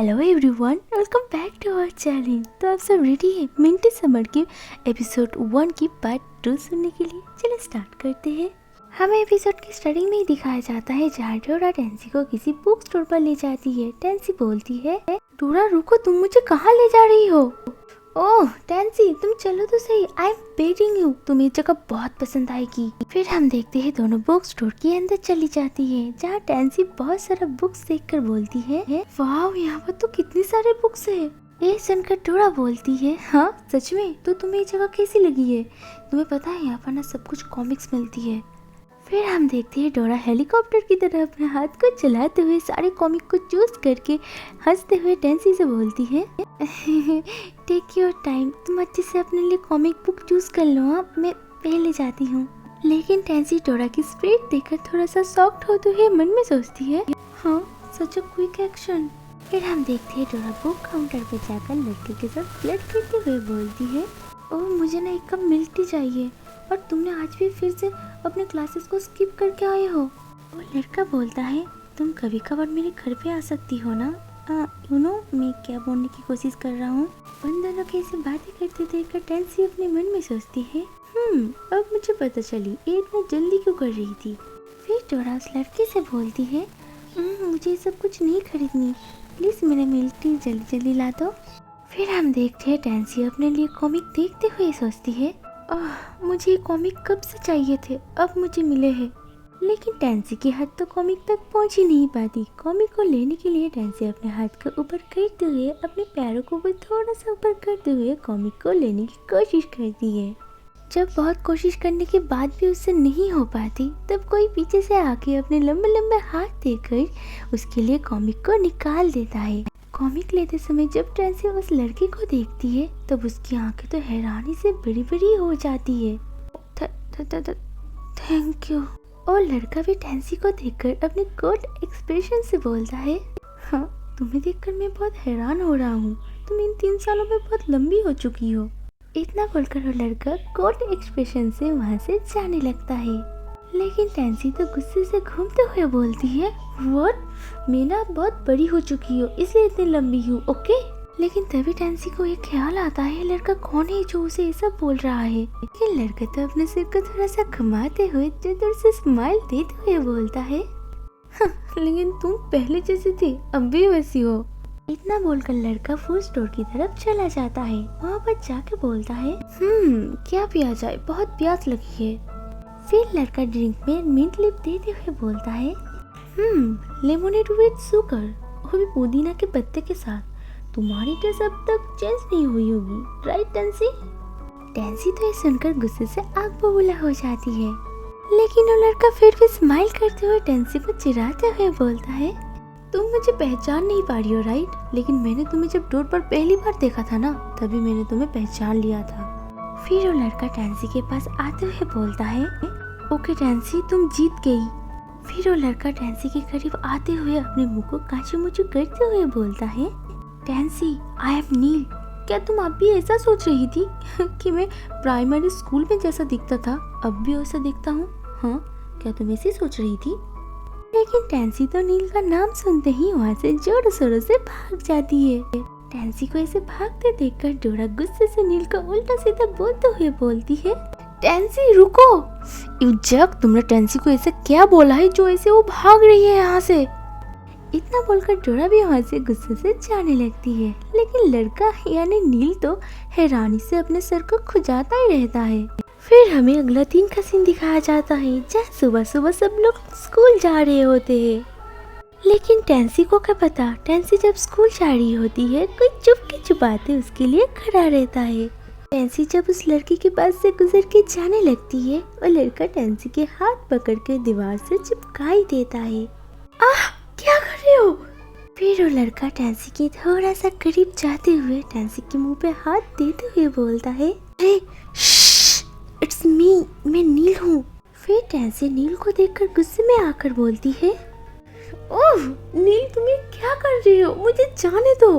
Hello everyone, welcome back to our channel. तो आप सब रेडी हैं मिंटी समर के एपिसोड 1 की पार्ट 2 सुनने के लिए? चलिए स्टार्ट करते हैं। हमें एपिसोड की स्टार्टिंग में ही दिखाया जाता है जहाँ डोरा टेंसी को किसी बुक स्टोर पर ले जाती है। टेंसी बोलती है, डोरा रुको, तुम मुझे कहाँ ले जा रही हो? ओह टेंसी, तुम चलो तो सही, आई एम वेटिंग यू, तुम्हें जगह बहुत पसंद आएगी। फिर हम देखते हैं दोनों बुक स्टोर के अंदर चली जाती है जहाँ टेंसी बहुत सारा बुक्स देखकर बोलती है, वाह यहाँ पर तो कितनी सारे बुक्स है। ये सुनकर डोरा बोलती है, हाँ सच में? तो तुम्हें ये जगह कैसी लगी है? तुम्हें पता है यहाँ पर ना सब कुछ कॉमिक्स मिलती है। फिर हम देखते हैं डोरा हेलीकॉप्टर की तरह अपने हाथ को चलाते हुए सारे कॉमिक को चूज करके हंसते हुए टेंसी से बोलती है, टेक योर टाइम, तुम अच्छे से अपने लिए कॉमिक बुक चूज कर लो, हाँ मैं पहले जाती हूँ। लेकिन टेंसी डोरा की स्पीड देखकर थोड़ा सा शॉक्ड होते हुए मन में सोचती है, हाँ सच अ क्विक एक्शन। फिर हम देखते हैं डोरा बुक काउंटर पर जाकर लड़के के साथ फ्लर्ट करते हुए बोलती है, ओह मुझे ना एक कप मिल्क टी चाहिए, और तुमने आज भी फिर से अपने क्लासेस को स्किप करके आए हो। वो लड़का बोलता है, तुम कभी कभार मेरे घर पे आ सकती हो ना? यू नो मैं क्या बोलने की कोशिश कर रहा हूँ। उन दोनों के ऐसे बातें करते देखकर टेंसी अपने मन में सोचती है, अब मुझे पता चली ये इतना जल्दी क्यों कर रही थी। फिर डोरा उस लड़के से बोलती है, मुझे ये सब कुछ नहीं खरीदनी, प्लीज मेरे मिल्क टी जल्दी जल्दी ला दो। फिर हम देखते हैं टेंसी अपने लिए कॉमिक देखते हुए सोचती है, मुझे ये कॉमिक कब से चाहिए थे, अब मुझे मिले हैं। लेकिन टेंसी की हाथ तो कॉमिक तक पहुंच ही नहीं पाती। कॉमिक को लेने के लिए टेंसी अपने हाथ को ऊपर करते हुए अपने पैरों को भी थोड़ा सा ऊपर करते हुए कॉमिक को लेने की कोशिश करती है। जब बहुत कोशिश करने के बाद भी उससे नहीं हो पाती, तब कोई पीछे से आके अपने लंबे लंबे हाथ देकर उसके लिए कॉमिक को निकाल देता है। कॉमिक लेते समय जब टेंसी उस लड़के को देखती है तब उसकी आंखें तो हैरानी से बड़ी बड़ी हो जाती है। Thank you. और लड़का भी टेंसी को देखकर अपने कोट एक्सप्रेशन से बोलता है, हाँ तुम्हें देखकर मैं बहुत हैरान हो रहा हूँ, तुम इन 3 सालों में बहुत लंबी हो चुकी हो। इतना बोलकर वो लड़का कोट एक्सप्रेशन से वहाँ से जाने लगता है। लेकिन टेंसी तो गुस्से से घूमते हुए बोलती है, व्हाट, मैं ना बहुत बड़ी हो चुकी हूँ इसलिए इतनी लंबी हूँ, ओके। लेकिन तभी टेंसी को एक ख्याल आता है, लड़का कौन है जो उसे ऐसा बोल रहा है। लेकिन लड़का तो अपने सिर को थोड़ा सा घुमाते हुए दूर से स्माइल देते हुए बोलता है, लेकिन तुम पहले जैसी थी अब भी वैसी हो। इतना बोलकर लड़का फूड स्टोर की तरफ चला जाता है। वहाँ पर जाके बोलता है, क्या पिया जाए, बहुत प्यास लगी है। फिर लड़का ड्रिंक में मिंट लिप देते हुए बोलता है, लेमोनेड विद शुगर, वो भी पुदीना के पत्ते के साथ। तुम्हारी टेस्ट अब तक चेंज नहीं हुई होगी, राइट टेंसी? टेंसी तो ये सुनकर गुस्से से आग बबूला हो जाती है। लेकिन वो लड़का फिर भी स्माइल करते हुए टेंसी को चिढ़ाते हुए बोलता है, तुम मुझे पहचान नहीं पा रही हो, राइट? लेकिन मैंने तुम्हें जब डोर पर पहली बार देखा था ना, तभी मैंने तुम्हें पहचान लिया था। फिर वो लड़का टेंसी के पास आते हुए बोलता है, ओके टेंसी तुम जीत गई। फिर वो लड़का टेंसी के करीब आते हुए अपने मुंह को काचू मुचू करते हुए बोलता है, टेंसी आई एम नील, क्या तुम अब भी ऐसा सोच रही थी कि मैं प्राइमरी स्कूल में जैसा दिखता था अब भी वैसा दिखता हूँ? हाँ क्या तुम ऐसी सोच रही थी? लेकिन टेंसी तो नील का नाम सुनते ही वहाँ से जोरों शोरों से भाग जाती है। टेंसी को ऐसे भागते देखकर डोरा गुस्से से नील को उल्टा सीधा बोलते हुए बोलती है, टेंसी रुको, जब तुमने टेंसी को ऐसे क्या बोला है जो ऐसे वो भाग रही है यहाँ से? इतना बोलकर डोरा भी वहाँ से गुस्से से जाने लगती है। लेकिन लड़का यानी नील तो हैरानी से अपने सर को खुजाता ही रहता है। फिर हमें अगला दिन का सीन दिखाया जाता है जहाँ सुबह सुबह सब लोग स्कूल जा रहे होते हैं। लेकिन टेंसी को क्या पता, टेंसी जब स्कूल जा रही होती है कोई चुपके छुपाते उसके लिए खड़ा रहता है। टेंसी जब उस लड़के के पास से गुजर के जाने लगती है और लड़का टेंसी के हाथ पकड़ के दीवार से चिपकाई देता है। क्या कर रहे हो? फिर वो लड़का टेंसी के थोड़ा सा करीब जाते हुए टेंसी के मुंह पे हाथ देते हुए बोलता है, अरे इट्स मी, मैं नील हूँ। फिर टेंसी नील को देखकर गुस्से में आकर बोलती है, ओह नील तुम्हें क्या कर रहे हो, मुझे जाने दो।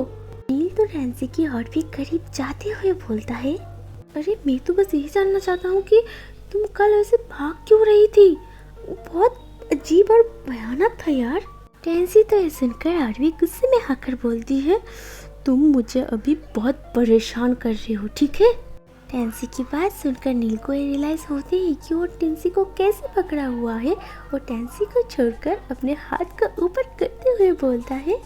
नील तो टेंसी की और भी करीब जाते हुए बोलता है, अरे मैं तो बस यही जानना चाहता हूँ कि तुम कल ऐसे भाग क्यों रही थी, बहुत अजीब और भयानक था यार। टेंसी तो ये सुनकर और भी गुस्से में आकर बोलती है, तुम मुझे अभी बहुत परेशान कर रहे हो, ठीक है। टेंसी की बात सुनकर नील को रियलाइज होती है कि वो टेंसी को कैसे पकड़ा हुआ है और टेंसी को छोड़कर अपने हाथ का ऊपर करते हुए बोलता है,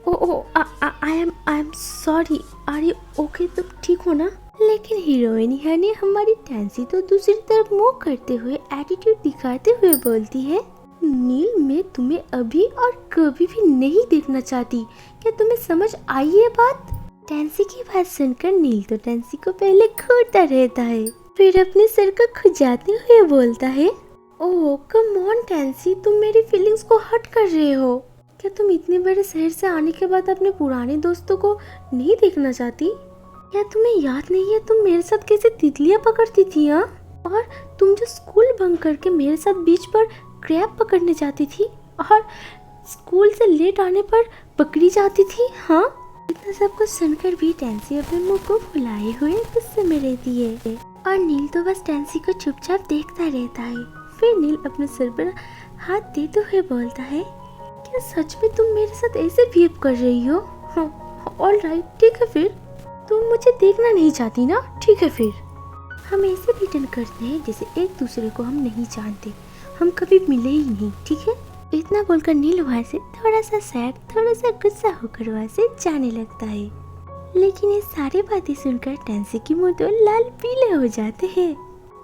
oh I am sorry, are you okay, तुम ठीक हो ना। लेकिन हीरोइन यानी हमारी टेंसी तो दूसरी तरफ मुंह करते हुए एटीट्यूड दिखाते हुए बोलती है, नील मैं तुम्हें अभी और कभी भी नहीं देखना चाहती, क्या तुम्हें समझ आई ये बात। टेंसी की बात सुनकर नील तो टेंसी को पहले घूरता रहता है, फिर अपने सर को खुजाते हुए बोलता है, ओह कम ऑन टेंसी, तुम मेरी फीलिंग्स को हर्ट कर रहे हो। क्या तुम इतने बड़े शहर से आने के बाद अपने पुराने दोस्तों को नहीं देखना चाहती? क्या तुम्हें याद नहीं है तुम मेरे साथ कैसे तितलियां पकड़ती थी? हाँ, और तुम जो स्कूल बंक करके मेरे साथ बीच पर क्रैब पकड़ने जाती थी और स्कूल से लेट आने पर पकड़ी जाती थी। हाँ, इतना सब कुछ सुनकर भी टेंसी अपने मुंह को फुलाए हुए गुस्से में रहती है और नील तो बस टेंसी को चुपचाप देखता रहता है। फिर नील अपने सिर पर हाथ देते हुए बोलता है, क्या सच में तुम मेरे साथ ऐसे बिहेव कर रही हो? हाँ, ऑल राइट, ठीक है, फिर तुम मुझे देखना नहीं चाहती ना, ठीक है, फिर हम ऐसे रिटर्न करते हैं जैसे एक दूसरे को हम नहीं जानते, हम कभी मिले ही नहीं, ठीक है। इतना बोलकर नील वहाँ से थोड़ा सा सैड, थोड़ा सा गुस्सा होकर वहाँ से जाने लगता है। लेकिन ये सारी बातें सुनकर टेंसी की मुंह तो लाल पीले हो जाते हैं।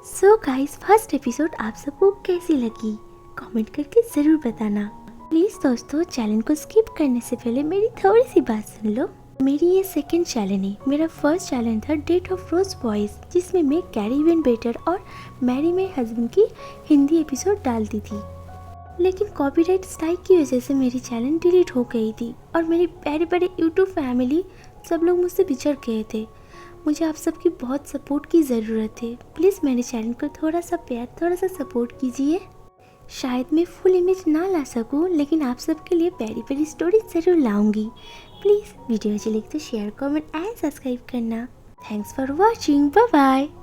सो गाइस, फर्स्ट एपिसोड आप सबको कैसी लगी कमेंट करके जरूर बताना। प्लीज दोस्तों, चैनल को स्किप करने से पहले मेरी थोड़ी सी बात सुन लो। मेरी ये सेकंड चैनल है, मेरा फर्स्ट चैनल था डेट ऑफ रोज वॉइस, जिसमें मैं कैरिबियन बेटर और मैरी माय हस्बैंड की हिंदी एपिसोड डालती थी। लेकिन कॉपीराइट स्ट्राइक की वजह से मेरी चैनल डिलीट हो गई थी और मेरी प्यारे प्यारे यूट्यूब फैमिली सब लोग मुझसे बिछड़ गए थे। मुझे आप सबकी बहुत सपोर्ट की ज़रूरत है। प्लीज़ मेरे चैनल को थोड़ा सा प्यार, थोड़ा सा सपोर्ट कीजिए। शायद मैं फुल इमेज ना ला सकूं, लेकिन आप सबके लिए प्यारी प्यारी स्टोरी ज़रूर लाऊंगी। प्लीज़ वीडियो अच्छी लगे तो शेयर, कमेंट एंड सब्सक्राइब करना। Thanks for watching, bye bye.